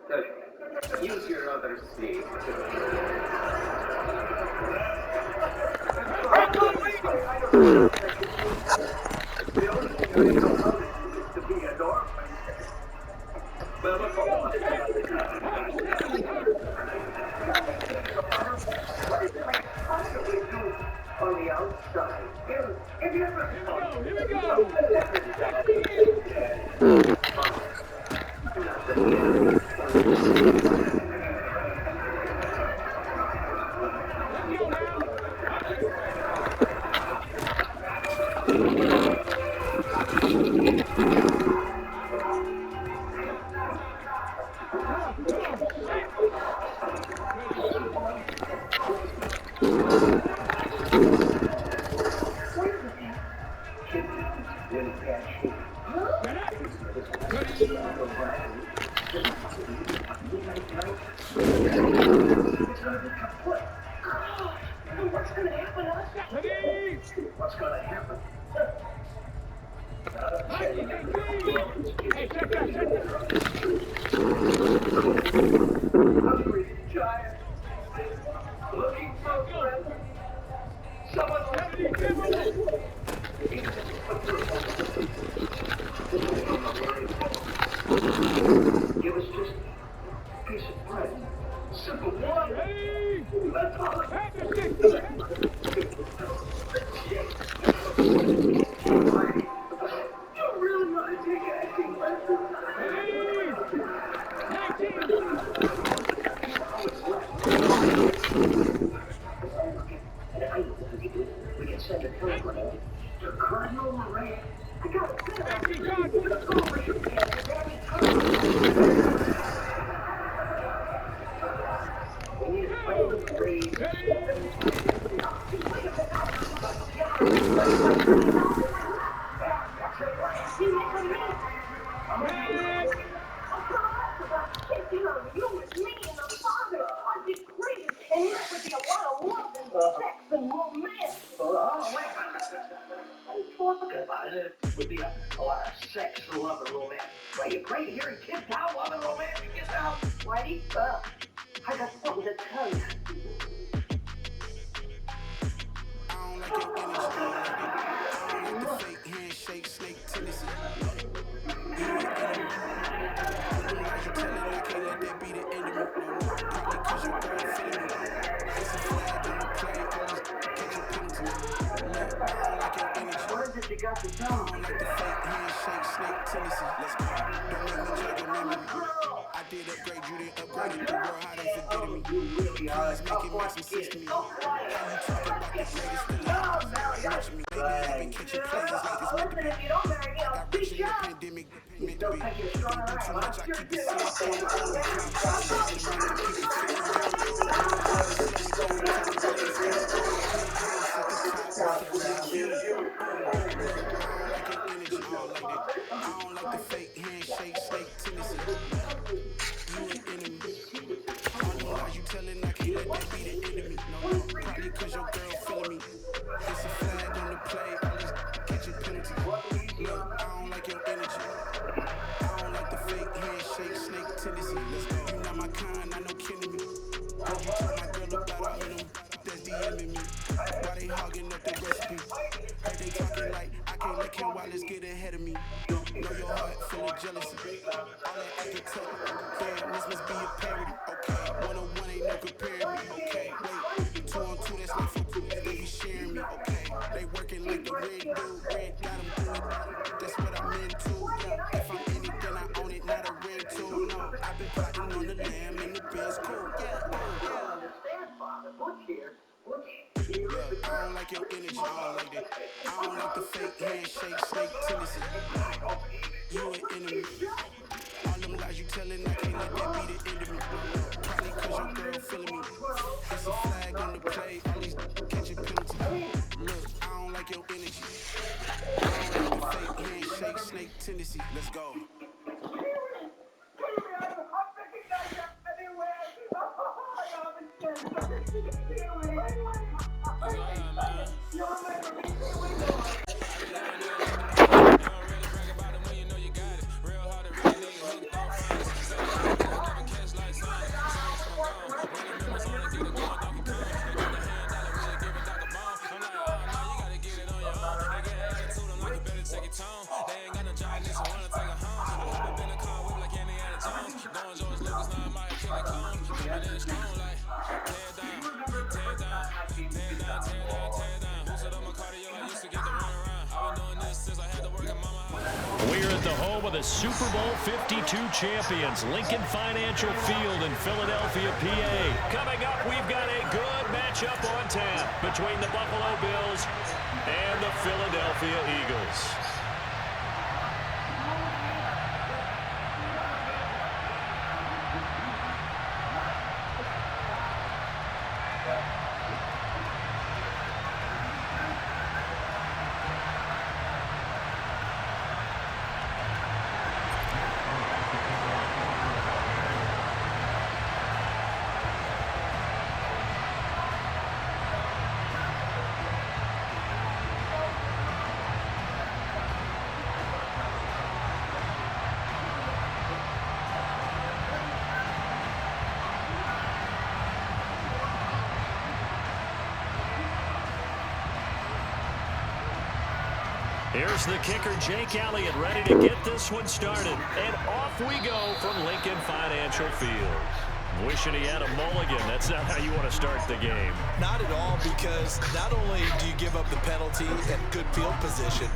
Good. Use your other seat. The only thing I know about it is to be a doorman. Well, look, what is it I could possibly do on the outside? Have you ever thought? Here we go. What's going to happen, huh? What's going to happen? Hungry giant, looking for a friend. Someone give us just a piece of bread. Simple water. That's all. You really want to take acting lessons? We can send a telegram to Cardinal Moran. I got a you with me and the father are the greatest, and there would be a lot of love and sex and romance. Oh, wait. What are you talking about? It would be a lot of sex and love and romance. Why, you're crazy hearing kids out love and romance? Get down. Whitey, I got something to tell you. I don't like your energy. I don't like the fake handshake, snake tendency. You an enemy. All them lies you telling, I can't let that be the end of me. No, probably cause your girl feeling me. It's a flag on the play, always catching penalties. Look, I don't like your energy. What is it you got to tell I don't like the fake handshake, snake tendency. Let's go. Don't make me judge your memory. I did upgrade, you didn't upgrade it. The world, how they forgetting me. Please make it make some sense to me. How you talking about the greatest feeling? Mention me. Lately, I've been catching plays like it's meant to be. I got rich in the pandemic, meant to be. Don't do too much, I keep it simple. I don't like the fake handshake, snake tendency. You an enemy. All them lies you telling, I can't let that be the enemy. No, probably cause your girl feeling me. It's a flag on the play, all these catching penalties. Look, I don't like your energy. I don't like the fake handshake, snake tendency. Let's go. You not my kind, I know kidding me. Heard you tell my girl about all of them that's DMing me. Why they hogging up the recipe? Heard they talking like I can't let Ken Wallace get ahead of me. Know your heart full of jealousy. All that acting tough. Damn, this must be a parody. Okay, 101 ain't no comparing me. Okay, wait, 2 on 2, that's like 4 they be sharing me. Okay, they working like the red dude. Red got them doing. That's what I'm into. Yeah, if I'm in it, then I own it, not a rental. No, I've been plotting on the lamb and the bill's cool. Yeah. I don't like your energy, I don't like that. I don't like the fake handshake, snake tendency. You an enemy. All them lies you telling, I can't let that be the end of me. Probably cause your girl feeling me. It's a flag on the play, all these catching penalties. Look, I don't like your energy. I don't like the fake handshake, snake tendency. Let's go. of the Super Bowl 52 champions, Lincoln Financial Field in Philadelphia, PA. Coming up, we've got a good matchup on tap between the Buffalo Bills and the Philadelphia Eagles. Here's the kicker, Jake Elliott, ready to get this one started. And off we go from Lincoln Financial Field. Wishing he had a mulligan. That's not how you want to start the game. Not at all, because not only do you give up the penalty and good field position,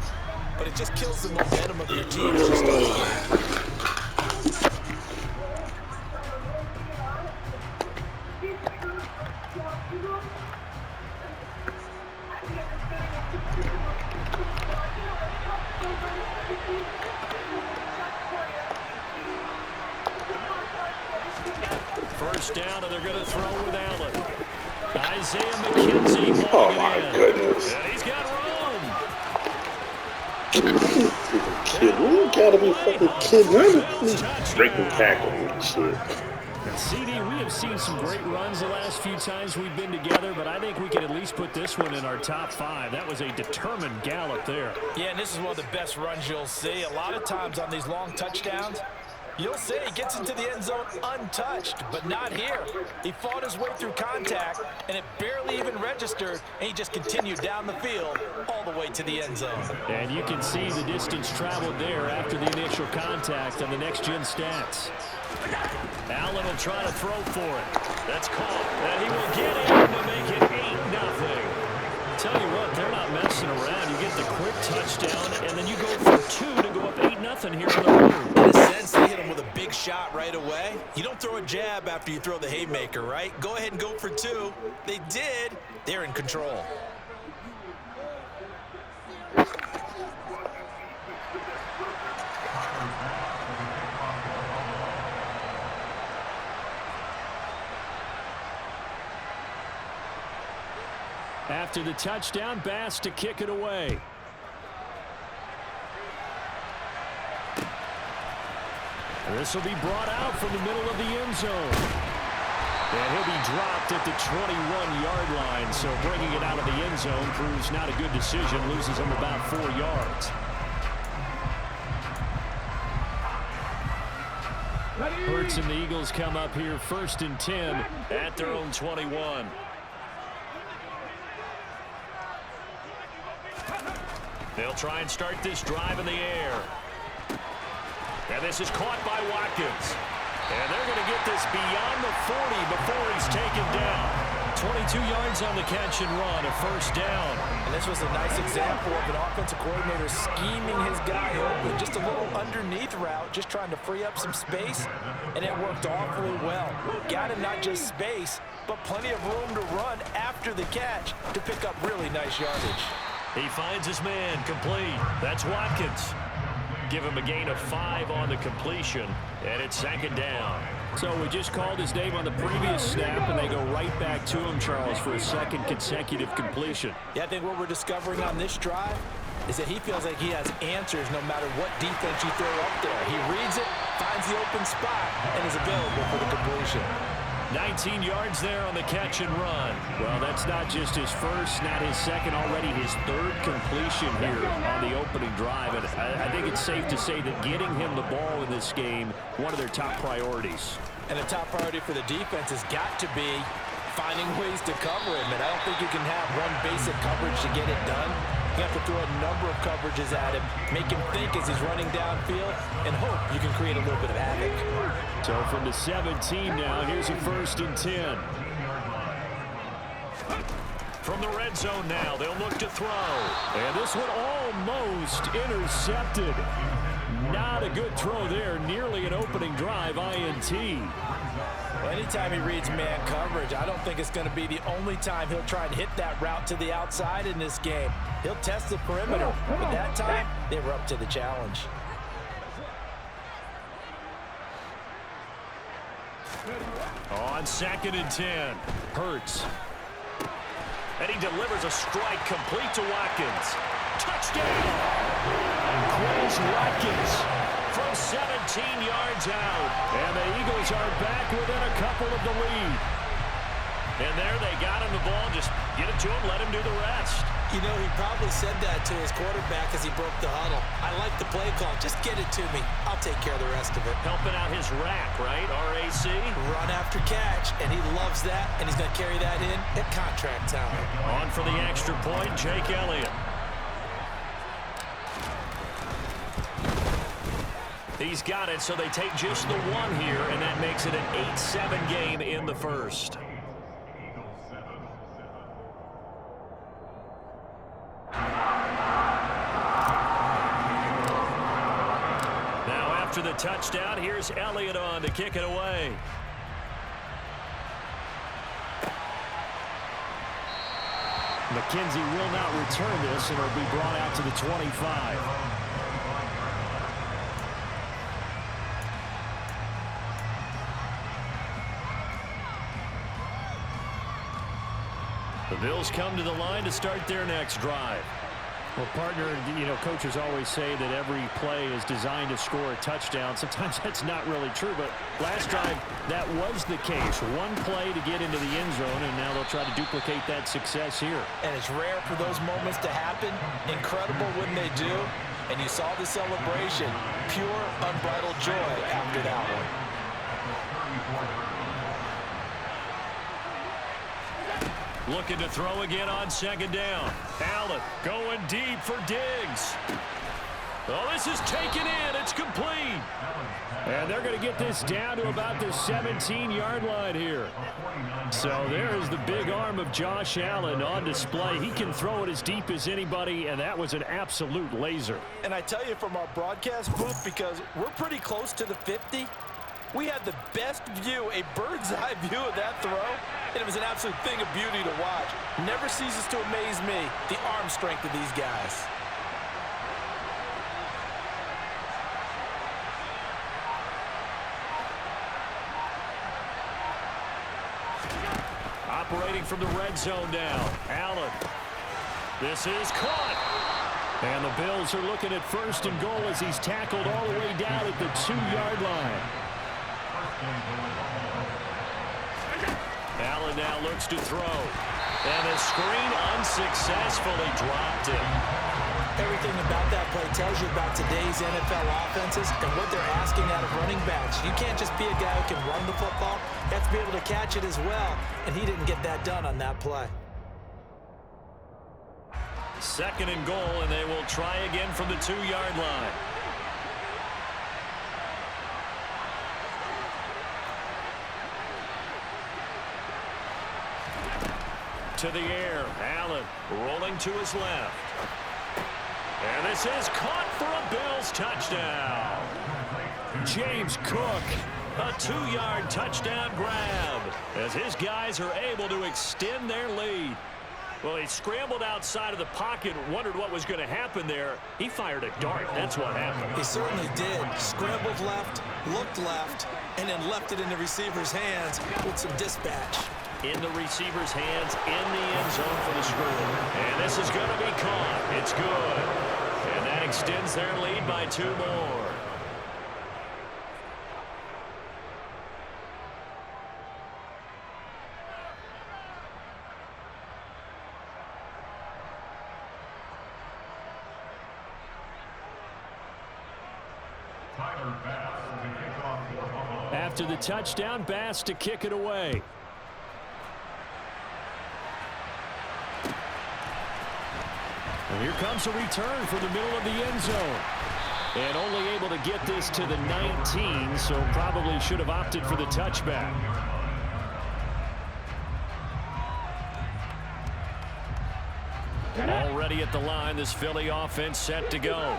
but it just kills the momentum of your team as you start the game. First down, and they're going to throw with Allen. Isaiah McKenzie. Oh, my goodness. And he's got room. You gotta be fucking kidding me. Breaking tackle and shit. CD, we have seen some great runs the last few times we've been together, but I think we can at least put this one in our top 5. That was a determined gallop there. Yeah, and this is one of the best runs you'll see. A lot of times on these long touchdowns, you'll say he gets into the end zone untouched, but not here. He fought his way through contact, and it barely even registered, and he just continued down the field all the way to the end zone. And you can see the distance traveled there after the initial contact on the next-gen stats. Allen will try to throw for it. That's caught, and he will get in to make it 8-0. Tell you what, they're not messing around. You get the quick touchdown, and then you go for 2 to go up 8-0 here on the road. In a sense, they hit him with a big shot right away. You don't throw a jab after you throw the haymaker, right? Go ahead and go for 2. They did. They're in control. After the touchdown, Bass to kick it away. This will be brought out from the middle of the end zone. And he'll be dropped at the 21-yard line, so bringing it out of the end zone proves not a good decision, loses him about 4 yards. Hurts and the Eagles come up here 1st and 10 at their own 21. They'll try and start this drive in the air. And this is caught by Watkins. And they're going to get this beyond the 40 before he's taken down. 22 yards on the catch and run, a 1st down. And this was a nice example of an offensive coordinator scheming his guy open. Just a little underneath route, just trying to free up some space. And it worked awfully well. Got him not just space, but plenty of room to run after the catch to pick up really nice yardage. He finds his man, complete. That's Watkins. Give him a gain of 5 on the completion, and it's 2nd down. So we just called his name on the previous snap, and they go right back to him, Charles, for a 2nd consecutive completion. Yeah, I think what we're discovering on this drive is that he feels like he has answers no matter what defense you throw up there. He reads it, finds the open spot, and is available for the completion. 19 yards there on the catch and run. Well, that's not just his first, not his second, already his 3rd completion here on the opening drive. And I think it's safe to say that getting him the ball in this game, one of their top priorities. And the top priority for the defense has got to be finding ways to cover him. And I don't think you can have one basic coverage to get it done. You have to throw a number of coverages at him, make him think as he's running downfield, and hope you can create a little bit of havoc. So from the 17 now, here's a 1st and 10. From the red zone now, they'll look to throw. And this one almost intercepted. Not What a good throw there. Nearly an opening drive INT. Well, anytime he reads man coverage, I don't think it's going to be the only time he'll try and hit that route to the outside in this game. He'll test the perimeter, but that time, they were up to the challenge. On 2nd and 10, Hurts. And he delivers a strike complete to Watkins. Touchdown! Chris Watkins from 17 yards out. And the Eagles are back within a couple of the lead. And there they got him the ball. Just get it to him, let him do the rest. You know, he probably said that to his quarterback as he broke the huddle. I like the play call. Just get it to me. I'll take care of the rest of it. Helping out his rack, right? RAC. Run after catch, and he loves that, and he's going to carry that in at contract time. On for the extra point, Jake Elliott. He's got it, so they take just the one here, and that makes it an 8-7 game in the first. After the touchdown, here's Elliott on to kick it away. McKenzie will not return this, and it'll be brought out to the 25. The Bills come to the line to start their next drive. Well, partner, you know, coaches always say that every play is designed to score a touchdown. Sometimes that's not really true, but last drive, that was the case. One play to get into the end zone, and now they'll try to duplicate that success here. And it's rare for those moments to happen. Incredible when they do. And you saw the celebration. Pure, unbridled joy after that one. Looking to throw again on 2nd down. Allen going deep for Diggs. Oh, this is taken in. It's complete. And they're going to get this down to about the 17-yard line here. So there's the big arm of Josh Allen on display. He can throw it as deep as anybody, and that was an absolute laser. And I tell you, from our broadcast booth, because we're pretty close to the 50, we had the best view, a bird's-eye view of that throw, and it was an absolute thing of beauty to watch. Never ceases to amaze me, the arm strength of these guys. Operating from the red zone now, Allen. This is caught. And the Bills are looking at 1st and goal as he's tackled all the way down at the 2-yard line. Allen now looks to throw. And the screen unsuccessfully dropped it. Everything about that play tells you about today's NFL offenses and what they're asking out of running backs. You can't just be a guy who can run the football. You have to be able to catch it as well. And he didn't get that done on that play. 2nd and goal, and they will try again from the 2-yard line. To the air, Allen rolling to his left. And this is caught for a Bills touchdown. James Cook, a 2-yard touchdown grab as his guys are able to extend their lead. Well, he scrambled outside of the pocket, wondered what was going to happen there. He fired a dart. That's what happened. He certainly did. Scrambled left, looked left, and then left it in the receiver's hands with some dispatch. In the receiver's hands, in the end zone for the score. And this is going to be caught. It's good. And that extends their lead by 2 more. After the touchdown, Bass to kick it away. And here comes a return for the middle of the end zone. And only able to get this to the 19, so probably should have opted for the touchback. Already at the line, this Philly offense set to go.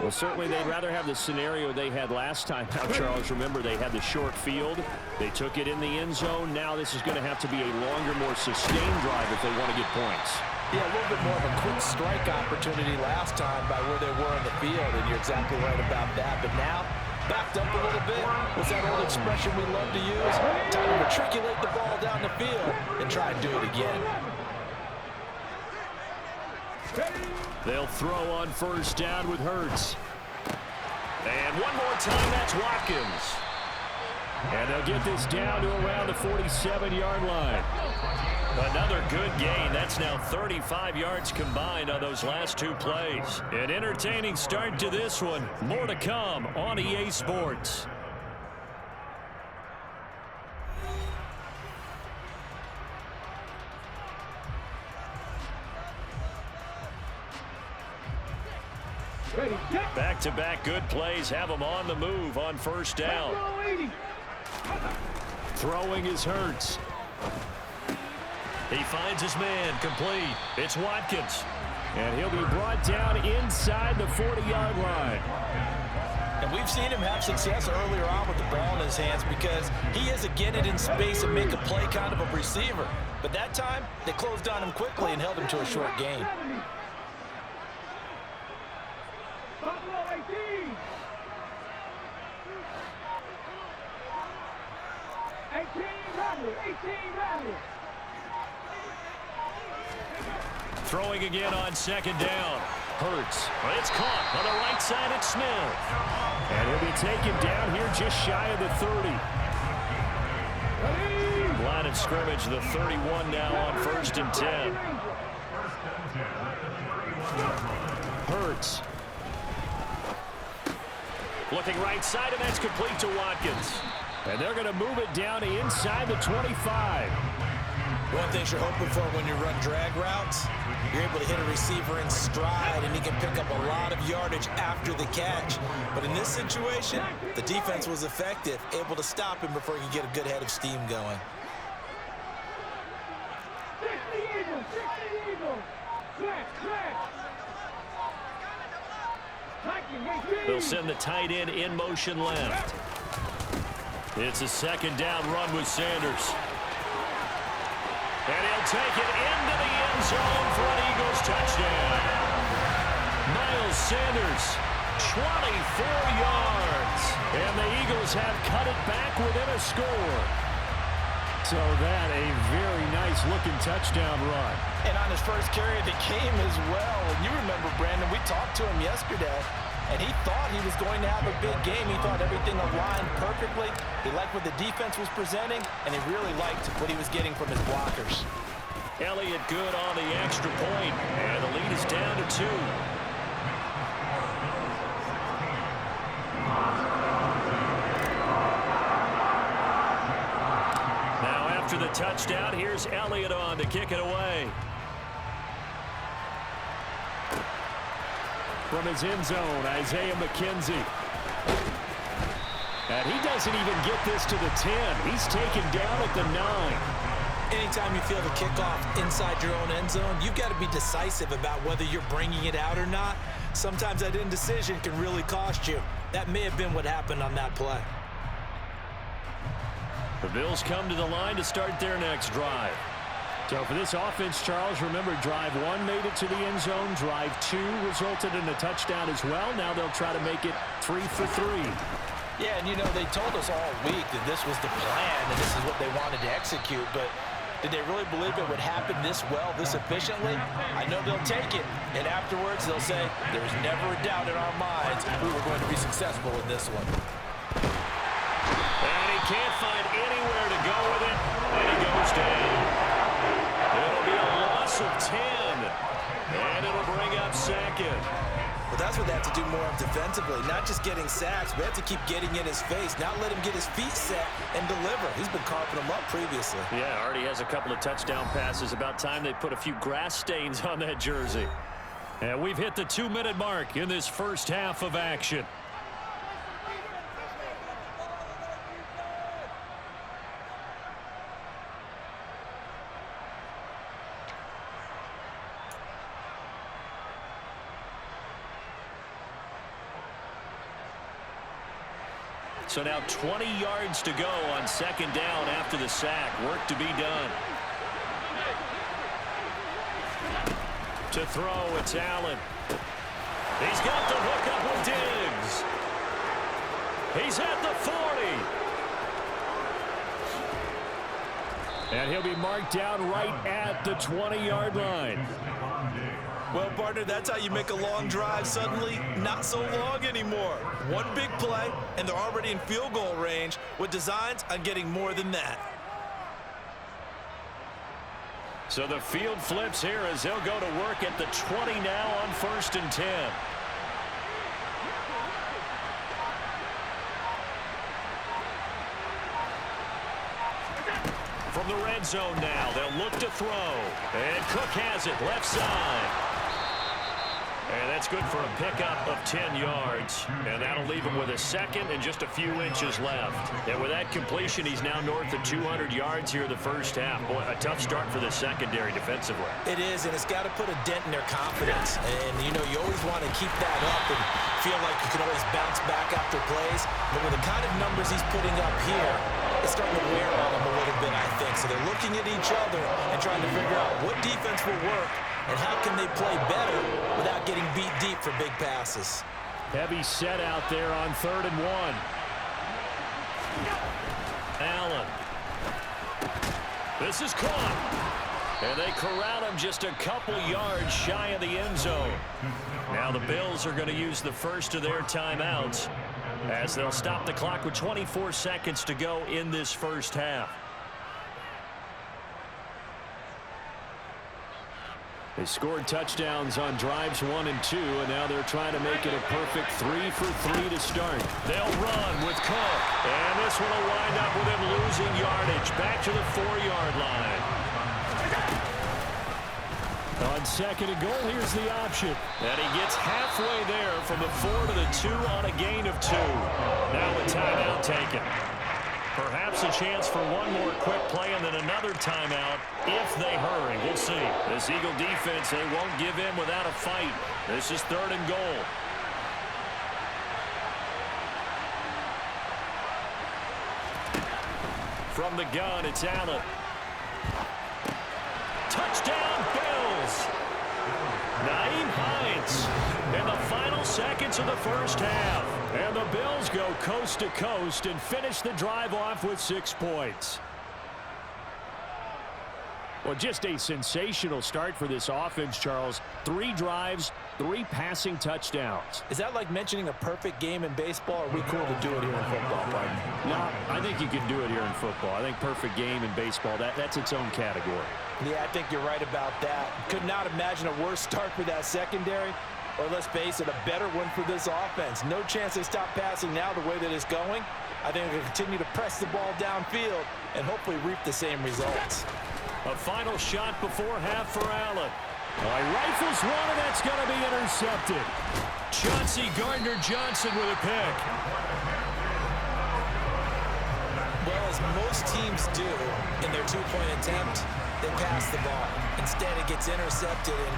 Well, certainly they'd rather have the scenario they had last time. Now, Charles, remember, they had the short field. They took it in the end zone. Now this is going to have to be a longer, more sustained drive if they want to get points. Yeah, a little bit more of a quick strike opportunity last time by where they were on the field, and you're exactly right about that. But now, backed up a little bit. What's that old expression we love to use? Time to matriculate the ball down the field and try and do it again. They'll throw on first down with Hurts. And one more time, that's Watkins. And they'll get this down to around the 47-yard line. Another good gain. That's now 35 yards combined on those last two plays. An entertaining start to this one. More to come on EA Sports. Back-to-back good plays have them on the move on first down. Throwing is Hurts. He finds his man complete. It's Watkins. And he'll be brought down inside the 40-yard line. And we've seen him have success earlier on with the ball in his hands because he is a get it in space and make a play kind of a receiver. But that time, they closed on him quickly and held him to a short gain. Throwing again on second down. Hurts. It's caught on the right side at Smith. And he'll be taken down here just shy of the 30. Line of scrimmage, the 31 now on first and 10. Hurts. Looking right side, and that's complete to Watkins. And they're going to move it down to inside the 25. One thing you're hoping for when you run drag routes, you're able to hit a receiver in stride, and he can pick up a lot of yardage after the catch. But in this situation, the defense was effective, able to stop him before he could get a good head of steam going. They'll send the tight end in motion left. It's a second down run with Sanders. And he'll take it into the end zone for an Eagles touchdown. Miles Sanders, 24 yards. And the Eagles have cut it back within a score. So that a very nice looking touchdown run. And on his first carry of the game as well. And you remember, Brandon, we talked to him yesterday, and he thought he was going to have a big game. He thought everything aligned perfectly. He liked what the defense was presenting, and he really liked what he was getting from his blockers. Elliott good on the extra point, and the lead is down to 2. Now after the touchdown, here's Elliott on to kick it away. From his end zone, Isaiah McKenzie. And he doesn't even get this to the 10. He's taken down at the 9. Anytime you feel the kickoff inside your own end zone, you've got to be decisive about whether you're bringing it out or not. Sometimes that indecision can really cost you. That may have been what happened on that play. The Bills come to the line to start their next drive. So for this offense, Charles, remember, drive 1 made it to the end zone. Drive 2 resulted in a touchdown as well. Now they'll try to make it 3 for 3. Yeah, and you know, they told us all week that this was the plan and this is what they wanted to execute, but did they really believe it would happen this well, this efficiently? I know they'll take it, and afterwards they'll say, there's never a doubt in our minds we were going to be successful in this one. And he can't find anywhere to go with it, and he goes down. It'll be a loss of 10, and it'll bring up second. Well, that's what they have to do more of defensively, not just getting sacks, but they have to keep getting in his face, not let him get his feet set and deliver. He's been carving them up previously. Yeah, already has a couple of touchdown passes. About time they put a few grass stains on that jersey. And we've hit the 2-minute mark in this first half of action. So now 20 yards to go on second down after the sack. Work to be done. To throw, it's Allen. He's got the hook up with Diggs. He's at the 40. And he'll be marked down right at the 20-yard line. Well, partner, that's how you make a long drive suddenly not so long anymore. One big play, and they're already in field goal range with designs on getting more than that. So the field flips here as they'll go to work at the 20 now on 1st and 10. From the red zone now, they'll look to throw. And Cook has it, left side. And that's good for a pickup of 10 yards. And that'll leave him with a second and just a few inches left. And with that completion, he's now north of 200 yards here in the first half. Boy, a tough start for the secondary defensively. It is, and it's got to put a dent in their confidence. And, you know, you always want to keep that up and feel like you can always bounce back after plays. But with the kind of numbers he's putting up here, it's starting to wear on them a little bit, I think. So they're looking at each other and trying to figure out what defense will work and how can they play better without getting beat deep for big passes. Heavy set out there on 3rd and 1. Allen. This is caught. And they corral him just a couple yards shy of the end zone. Now the Bills are going to use the first of their timeouts as they'll stop the clock with 24 seconds to go in this first half. They scored touchdowns on drives 1 and 2, and now they're trying to make it a perfect 3 for 3 to start. They'll run with Cook, and this one will wind up with him losing yardage back to the 4-yard line. On 2nd and goal, here's the option. And he gets halfway there from the 4 to the 2 on a gain of 2. Now a timeout taken. Perhaps a chance for one more quick play and then another timeout if they hurry. We'll see. This Eagle defense, they won't give in without a fight. This is 3rd and goal. From the gun, it's Allen. Touchdown, Bills! Naeem Hines in the final seconds of the first half. And the Bills go coast to coast and finish the drive off with 6 points. Well, just a sensational start for this offense, Charles. 3 drives, 3 passing touchdowns. Is that like mentioning a perfect game in baseball, or are we cool to do it here in football, partner? No, I think you can do it here in football. I think perfect game in baseball, that's its own category. Yeah, I think you're right about that. Could not imagine a worse start for that secondary, or let's face it, a better one for this offense. No chance they stop passing now the way that it's going. I think they'll continue to press the ball downfield and hopefully reap the same results. A final shot before half for Allen. He rifles one, and that's going to be intercepted. Chauncey Gardner-Johnson with a pick. Well, as most teams do in their 2-point attempt, they pass the ball. Instead, it gets intercepted, and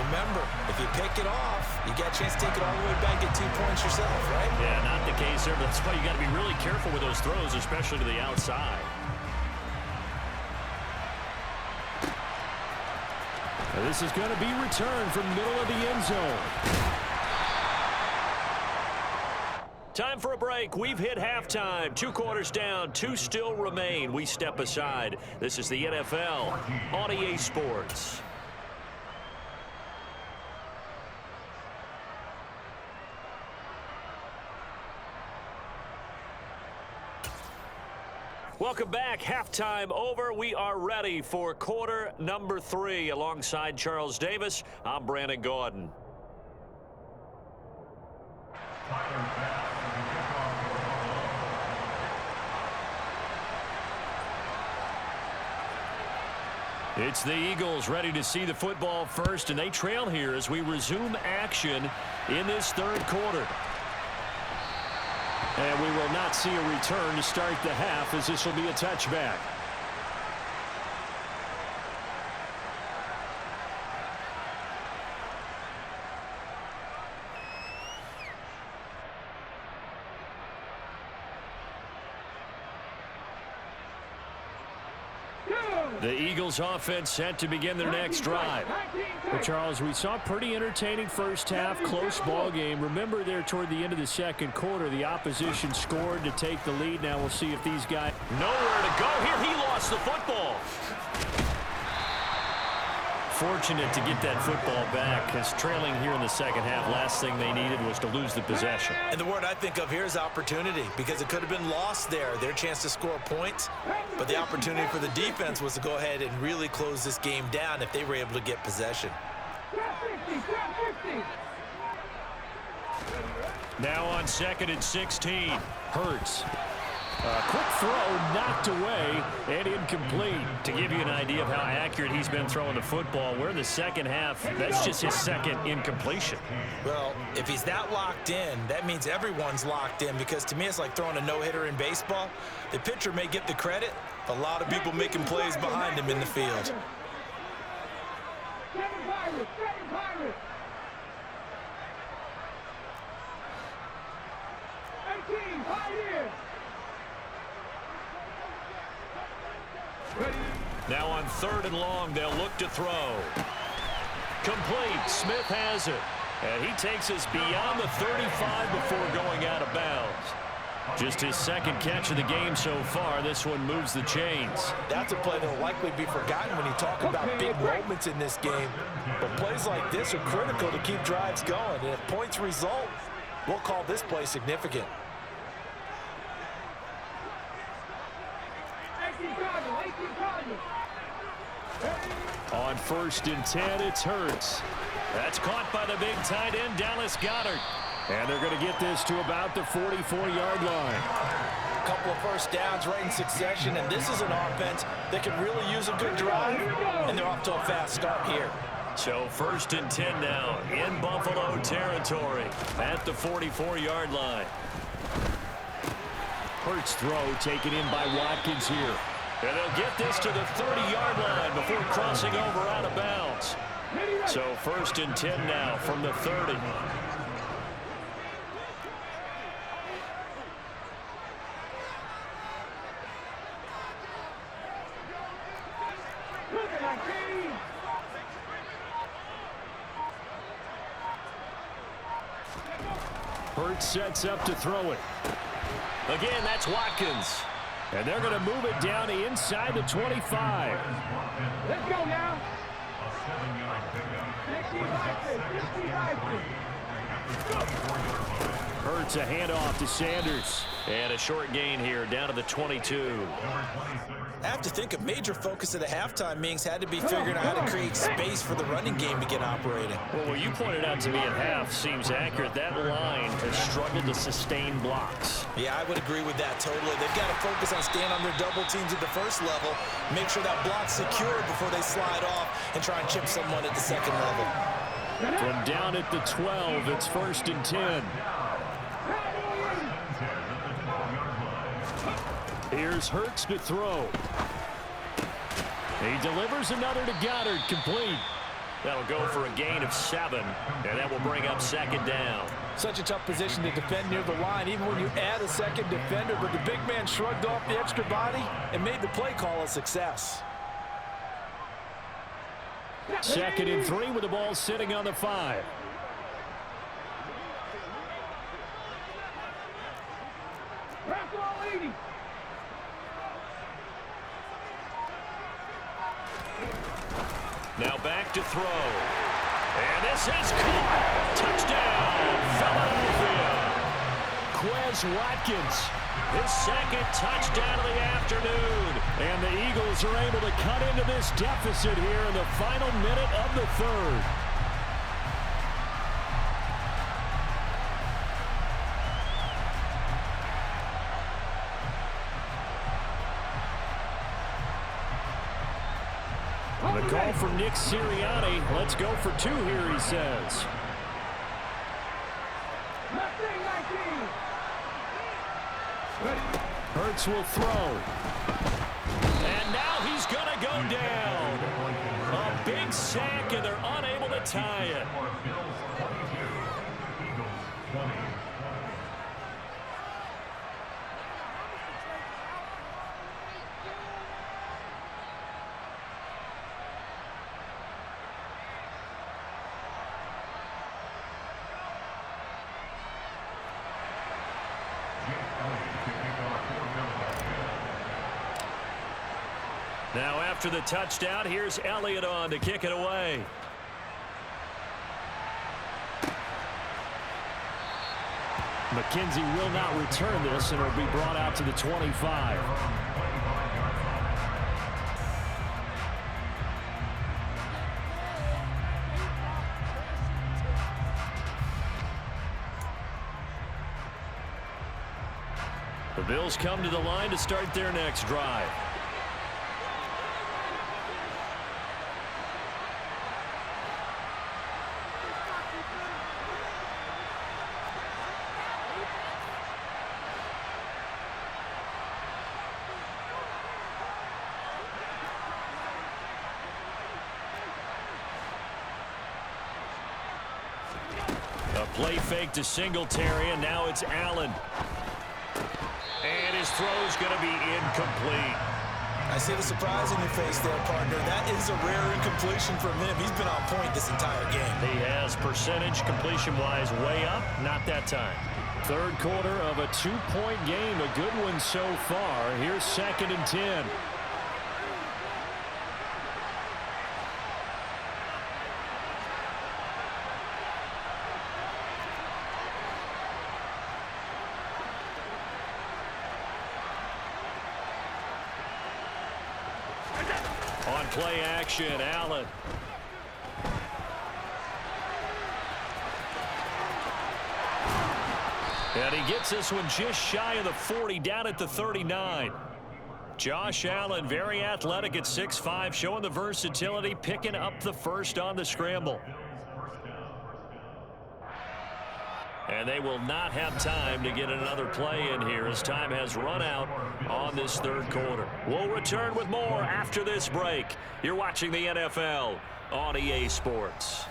remember, if you pick it off, you got a chance to take it all the way back, get 2 points yourself, right? Yeah, not the case there, but that's why you got to be really careful with those throws, especially to the outside. Now this is going to be returned from the middle of the end zone. Time for a break. We've hit halftime. 2 quarters down, 2 still remain. We step aside. This is the NFL on EA Sports. Welcome back. Halftime over. We are ready for quarter number 3. Alongside Charles Davis, I'm Brandon Gordon. It's the Eagles ready to see the football first, and they trail here as we resume action in this 3rd quarter. And we will not see a return to start the half, as this will be a touchback. The Eagles offense set to begin their next drive. Well, Charles, we saw a pretty entertaining first half, close ball game. Remember there toward the end of the second quarter, the opposition scored to take the lead. Now we'll see if these guys... Nowhere to go here. He lost the football. Fortunate to get that football back, because trailing here in the second half, last thing they needed was to lose the possession. And the word I think of here is opportunity, because it could have been lost there, their chance to score points. But the opportunity for the defense was to go ahead and really close this game down if they were able to get possession. Now on 2nd and 16, Hurts. Quick throw knocked away and incomplete. To give you an idea of how accurate he's been throwing the football, we're in the second half. That's just his second incompletion. Well, if he's that locked in, that means everyone's locked in, because to me it's like throwing a no-hitter in baseball. The pitcher may get the credit, but a lot of people making plays behind him in the field. Now on 3rd and long, they'll look to throw. Complete. Smith has it. And he takes us beyond the 35 before going out of bounds. Just his second catch of the game so far. This one moves the chains. That's a play that will likely be forgotten when you talk about big moments in this game. But plays like this are critical to keep drives going. And if points result, we'll call this play significant. On 1st and 10, it's Hurts. That's caught by the big tight end, Dallas Goedert. And they're going to get this to about the 44-yard line. A couple of first downs right in succession, and this is an offense that can really use a good drive, and they're off to a fast start here. So 1st and 10 now in Buffalo territory at the 44-yard line. Hurts throw taken in by Watkins here. And they'll get this to the 30-yard line before crossing over out of bounds. So 1st and 10 now from the 30. Hurts sets up to throw it. Again, that's Watkins. And they're going to move it down to inside the 25. Let's go now. Hurts a handoff to Sanders. And a short gain here down to the 22. I have to think a major focus of the halftime meetings had to be figuring out how to create space for the running game to get operating. Well, what you pointed out to me at half seems accurate. That line has struggled to sustain blocks. Yeah, I would agree with that totally. They've got to focus on staying on their double teams at the first level, make sure that block's secure before they slide off and try and chip someone at the second level. From down at the 12, it's 1st and 10. Here's Hurts to throw. He delivers another to Goddard, complete. That'll go for a gain of 7, and that will bring up 2nd down. Such a tough position to defend near the line, even when you add a second defender, but the big man shrugged off the extra body and made the play call a success. 2nd and 3 with the ball sitting on the 5. Now back to throw. And this is caught. Touchdown, Philadelphia. Quez Watkins, his second touchdown of the afternoon. And the Eagles are able to cut into this deficit here in the final minute of the 3rd. The call from Nick Sirianni. Let's go for 2 here, he says. Hurts will throw. And now he's going to go down. A big sack, and they're unable to tie it. Now after the touchdown, here's Elliott on to kick it away. McKenzie will not return this, and it'll be brought out to the 25. The Bills come to the line to start their next drive. A play fake to Singletary, and now it's Allen. And his throw's going to be incomplete. I see the surprise in your face there, partner. That is a rare incompletion from him. He's been on point this entire game. He has percentage completion-wise way up, not that time. Third quarter of a 2-point game, a good one so far. Here's 2nd and 10. On play action, Allen. And he gets this one just shy of the 40, down at the 39. Josh Allen, very athletic at 6'5", showing the versatility, picking up the first on the scramble. And they will not have time to get another play in here as time has run out on this third quarter. We'll return with more after this break. You're watching the NFL on EA Sports.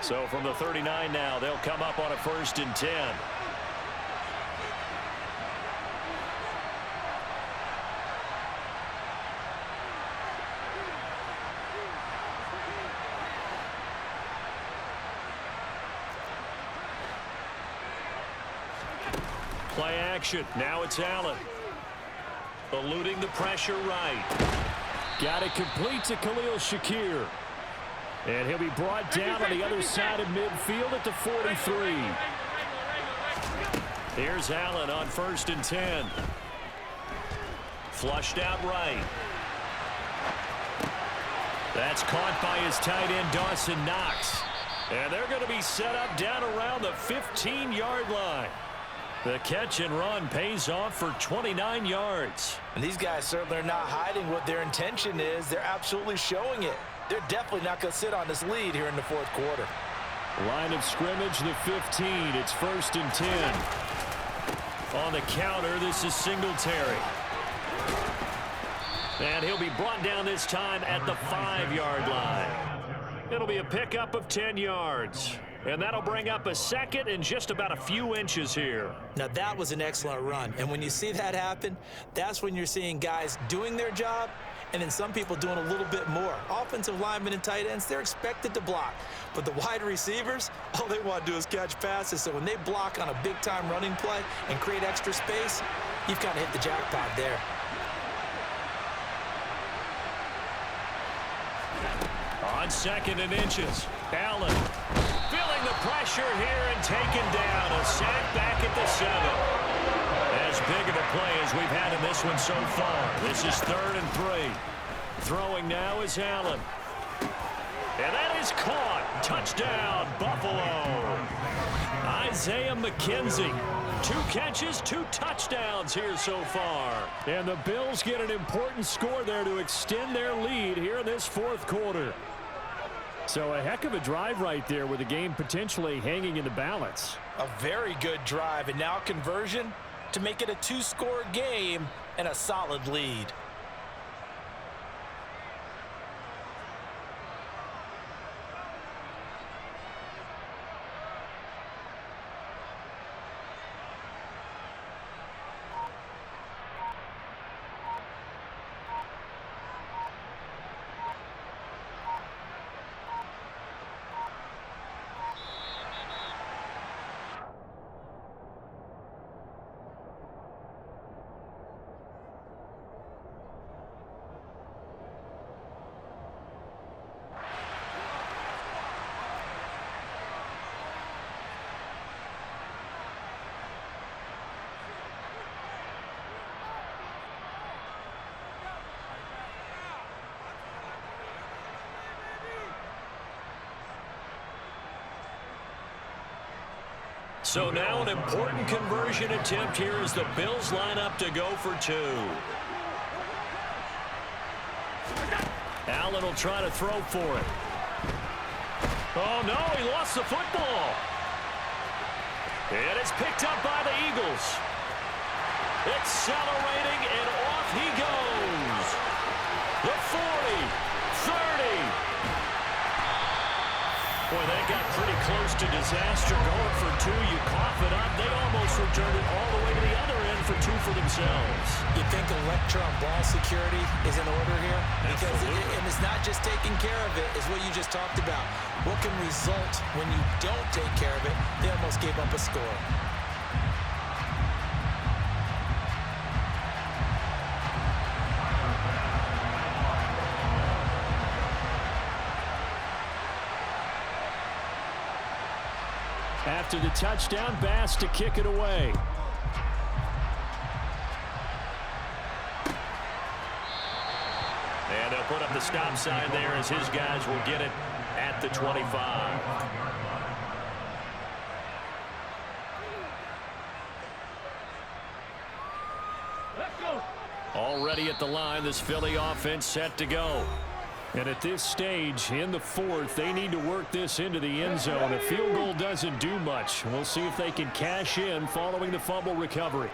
So from the 39 now, they'll come up on a 1st and 10. Play action. Now it's Allen. Eluding the pressure right. Got it complete to Khalil Shakir. And he'll be brought down on the other side of midfield at the 43. Here's Allen on 1st and 10. Flushed out right. That's caught by his tight end, Dawson Knox. And they're going to be set up down around the 15-yard line. The catch and run pays off for 29 yards. And these guys certainly are not hiding what their intention is. They're absolutely showing it. They're definitely not going to sit on this lead here in the fourth quarter. Line of scrimmage, the 15. It's 1st and 10. On the counter, this is Singletary. And he'll be brought down this time at the 5-yard line. It'll be a pickup of 10 yards. And that'll bring up a 2nd and just about a few inches here. Now, that was an excellent run. And when you see that happen, that's when you're seeing guys doing their job and then some people doing a little bit more. Offensive linemen and tight ends, they're expected to block. But the wide receivers, all they want to do is catch passes. So when they block on a big-time running play and create extra space, you've kind of hit the jackpot there. On 2nd and inches, Allen feeling the pressure here and taken down. A sack back at the 7. As big of a play as we've had in this one so far. This is 3rd and 3. Throwing now is Allen. And that is caught. Touchdown, Buffalo. Isaiah McKenzie. 2 catches, 2 touchdowns here so far. And the Bills get an important score there to extend their lead here in this fourth quarter. So a heck of a drive right there with the game potentially hanging in the balance. A very good drive, and now conversion to make it a 2-score game and a solid lead. So now an important conversion attempt here as the Bills line up to go for 2. Allen will try to throw for it. Oh, no, he lost the football. And it's picked up by the Eagles. Accelerating, and off he goes. The 40, 30. Boy, that got pretty close to disaster. Going for 2, you cough it up. They almost returned it all the way to the other end for 2 for themselves. You think electron ball security is in order here? Because and it's not just taking care of it, it's what you just talked about. What can result when you don't take care of it? They almost gave up a score. After the touchdown, Bass to kick it away. And they'll put up the stop sign there as his guys will get it at the 25. Let's go. Already at the line, this Philly offense set to go. And at this stage, in the 4th, they need to work this into the end zone. A field goal doesn't do much. We'll see if they can cash in following the fumble recovery.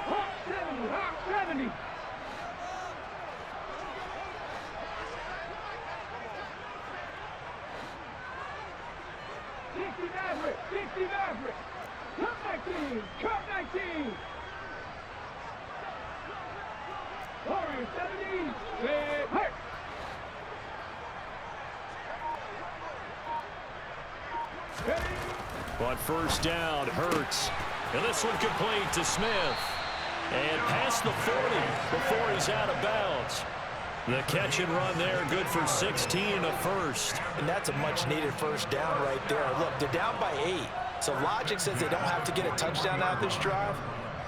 Hawk 70, Hawk 70. Maverick, 60 Maverick. Cup 19, Cup 19. Warrior 70, red hurt. On first down, Hurts. And this one complete to Smith. And past the 40 before he's out of bounds. The catch and run there, good for 16 and a first. And that's a much-needed first down right there. Look, they're down by 8. So logic says they don't have to get a touchdown out of this drive.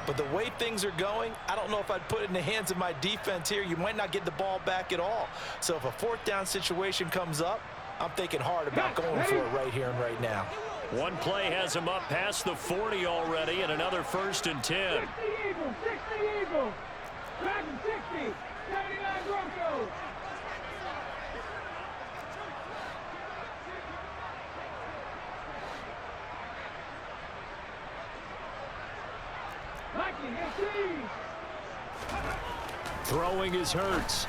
But the way things are going, I don't know if I'd put it in the hands of my defense here. You might not get the ball back at all. So if a 4th down situation comes up, I'm thinking hard about going for it right here and right now. One play has him up past the 40 already, and another 1st and 10. 60 Eagles, 60 Eagles. Dragon 60, 79 Broncos. Throwing is Hurts.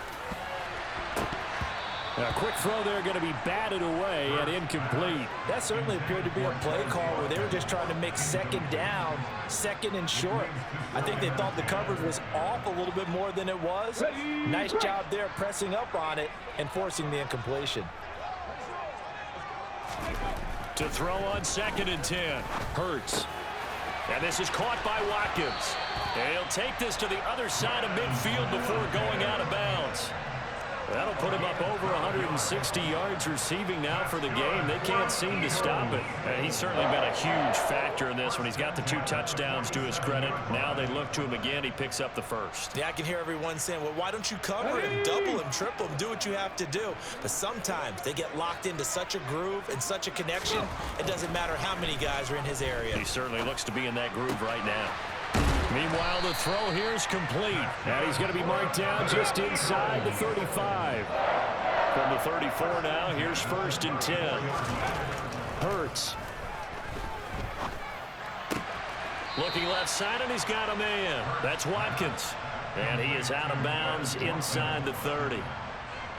A quick throw there going to be batted away and incomplete. That certainly appeared to be a play call where they were just trying to make 2nd down, 2nd and short. I think they thought the coverage was off a little bit more than it was. Nice job there pressing up on it and forcing the incompletion. To throw on 2nd and 10. Hurts. And this is caught by Watkins. And he'll take this to the other side of midfield before going out of bounds. That'll put him up over 160 yards receiving now for the game. They can't seem to stop it. And he's certainly been a huge factor in this when he's got the 2 touchdowns to his credit. Now they look to him again. He picks up the first. Yeah, I can hear everyone saying, well, why don't you cover him, double him, triple him, do what you have to do. But sometimes they get locked into such a groove and such a connection, it doesn't matter how many guys are in his area. He certainly looks to be in that groove right now. Meanwhile, the throw here is complete. And he's going to be marked down just inside the 35. From the 34 now, here's 1st and 10. Hurts. Looking left side, and he's got a man. That's Watkins. And he is out of bounds inside the 30.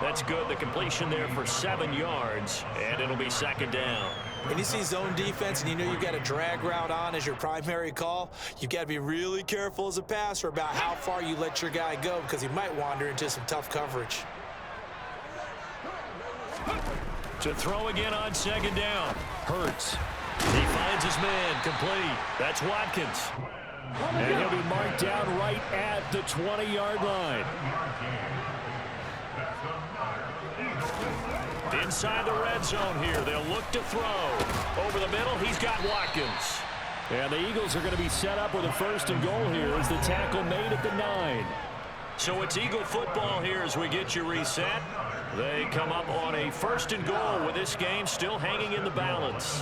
That's good. The completion there for 7 yards, and it'll be 2nd down. When you see zone defense and you know you've got a drag route on as your primary call, you've got to be really careful as a passer about how far you let your guy go because he might wander into some tough coverage. To throw again on 2nd down. Hurts. He finds his man complete. That's Watkins. And he'll be marked down right at the 20-yard line. Inside the red zone here. They'll look to throw. Over the middle, he's got Watkins. And the Eagles are going to be set up with a 1st and goal here as the tackle made at the 9. So it's Eagle football here as we get you reset. They come up on a 1st and goal with this game still hanging in the balance.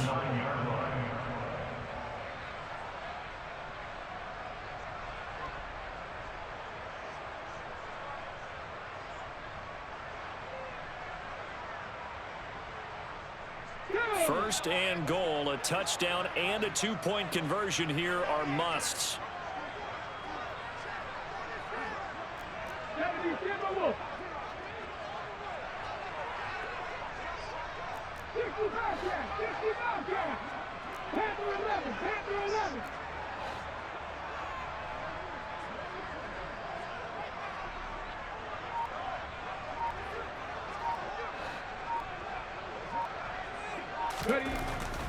First and goal, a touchdown and a 2-point conversion here are musts.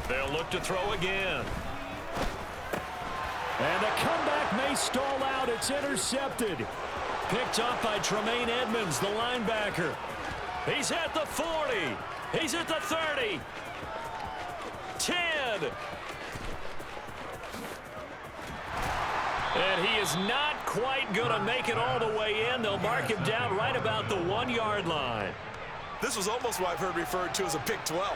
They'll look to throw again. And the comeback may stall out. It's intercepted. Picked up by Tremaine Edmonds, the linebacker. He's at the 40. He's at the 30. 10. And he is not quite going to make it all the way in. They'll mark him down right about the 1-yard line. This was almost what I've heard referred to as a pick 12.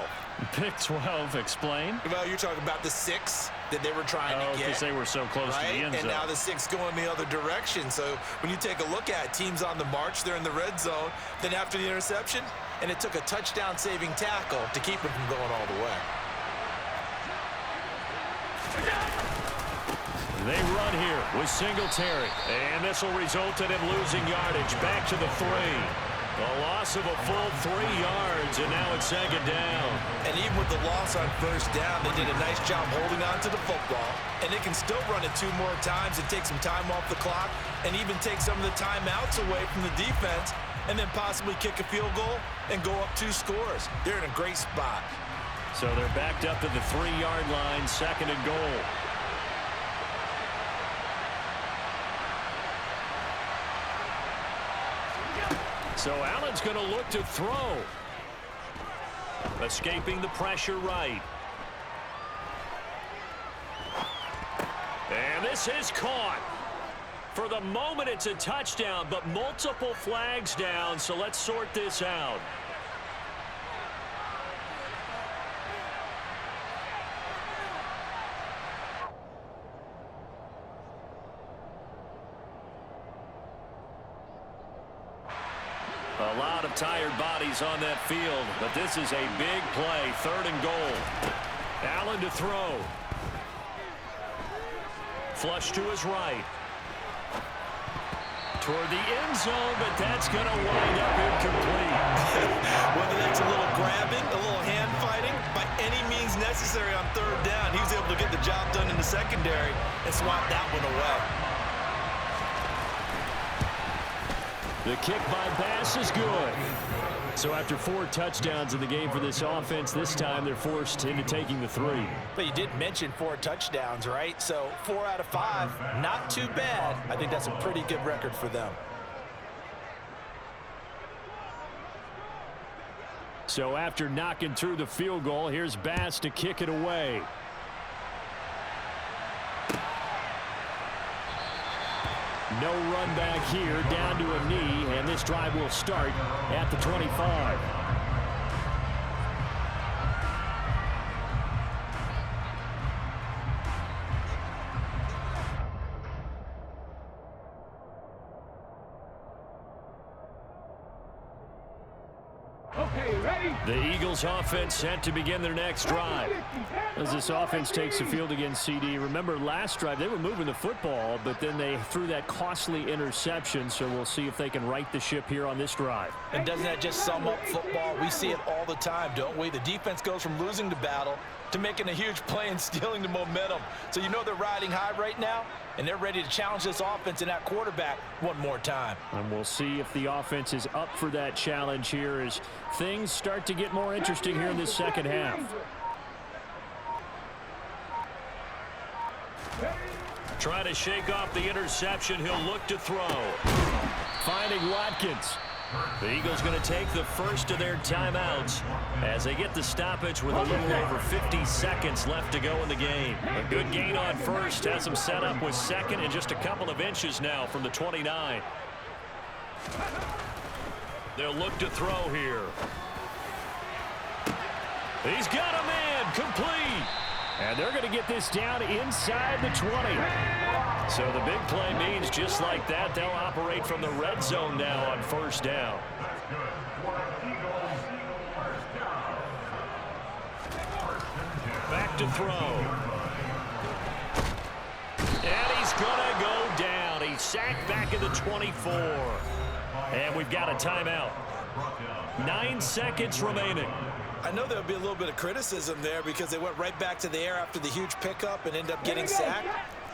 Pick 12, explain. Well, you're talking about the 6 that they were trying to get. Because they were so close to the end zone. And now the 6 going the other direction. So when you take a look at teams on the march, they're in the red zone. Then after the interception, and it took a touchdown-saving tackle to keep them from going all the way. They run here with Singletary. And this will result in him losing yardage back to the 3. A loss of a full 3 yards, and now it's 2nd down. And even with the loss on 1st down, they did a nice job holding on to the football. And they can still run it 2 more times and take some time off the clock and even take some of the timeouts away from the defense and then possibly kick a field goal and go up 2 scores. They're in a great spot. So they're backed up to the 3-yard line, 2nd and goal. So Allen's going to look to throw. Escaping the pressure right. And this is caught. For the moment, it's a touchdown, but multiple flags down, so let's sort this out. A lot of tired bodies on that field, but this is a big play. 3rd and goal. Allen to throw. Flush to his right. Toward the end zone, but that's going to wind up incomplete. Whether that's a little grabbing, a little hand fighting, by any means necessary on 3rd down, he was able to get the job done in the secondary and swat that one away. The kick by Bass is good. So after 4 touchdowns in the game for this offense, this time they're forced into taking the 3. But you did mention 4 touchdowns, right? So 4 out of 5, not too bad. I think that's a pretty good record for them. So after knocking through the field goal, here's Bass to kick it away. No run back here, down to a knee, and this drive will start at the 25. The Eagles offense set to begin their next drive. As this offense takes the field against CD, remember last drive they were moving the football, but then they threw that costly interception, so we'll see if they can right the ship here on this drive. And doesn't that just sum up football? We see it all the time, don't we? The defense goes from losing the battle to making a huge play and stealing the momentum. So you know they're riding high right now, and they're ready to challenge this offense and that quarterback one more time. And we'll see if the offense is up for that challenge here as things start to get more interesting here in this second half. Trying to shake off the interception. He'll look to throw. Finding Watkins. The Eagles going to take the first of their timeouts as they get the stoppage with a little over 50 seconds left to go in the game. A good gain on first has them set up with 2nd and just a couple of inches now from the 29. They'll look to throw here. He's got a man, complete. And they're going to get this down inside the 20. So the big play means just like that, they'll operate from the red zone now on first down. Back to throw. And he's going to go down. He's sacked back at the 24. And we've got a timeout. 9 seconds remaining. I know there'll be a little bit of criticism there because they went right back to the air after the huge pickup and ended up getting sacked.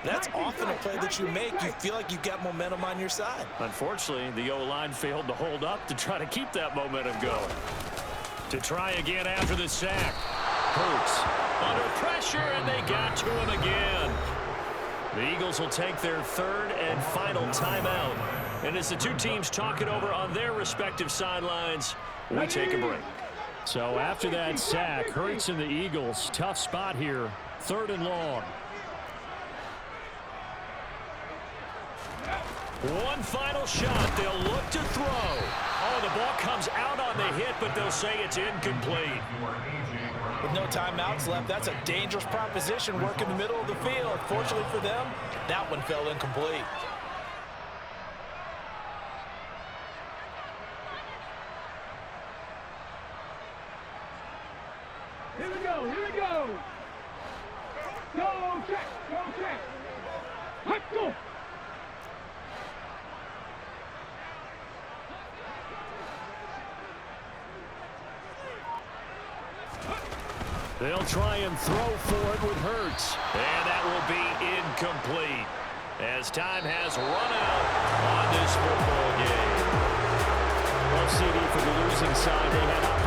That's often a play that you make. You feel like you've got momentum on your side. Unfortunately, the O-line failed to hold up to try to keep that momentum going. To try again after the sack. Hurts under pressure, and they got to him again. The Eagles will take their third and final timeout. And as the two teams talk it over on their respective sidelines, we take a break. So after that sack, Hurts and the Eagles, tough spot here, 3rd and long. One final shot. They'll look to throw. Oh, the ball comes out on the hit, but they'll say it's incomplete. With no timeouts left, that's a dangerous proposition. Work in the middle of the field. Fortunately for them, that one fell incomplete. Here we go, here we go. Go check, go check. Let's go. They'll try and throw for it with Hurts. And that will be incomplete as time has run out on this football game. Well, CD, for the losing side, they had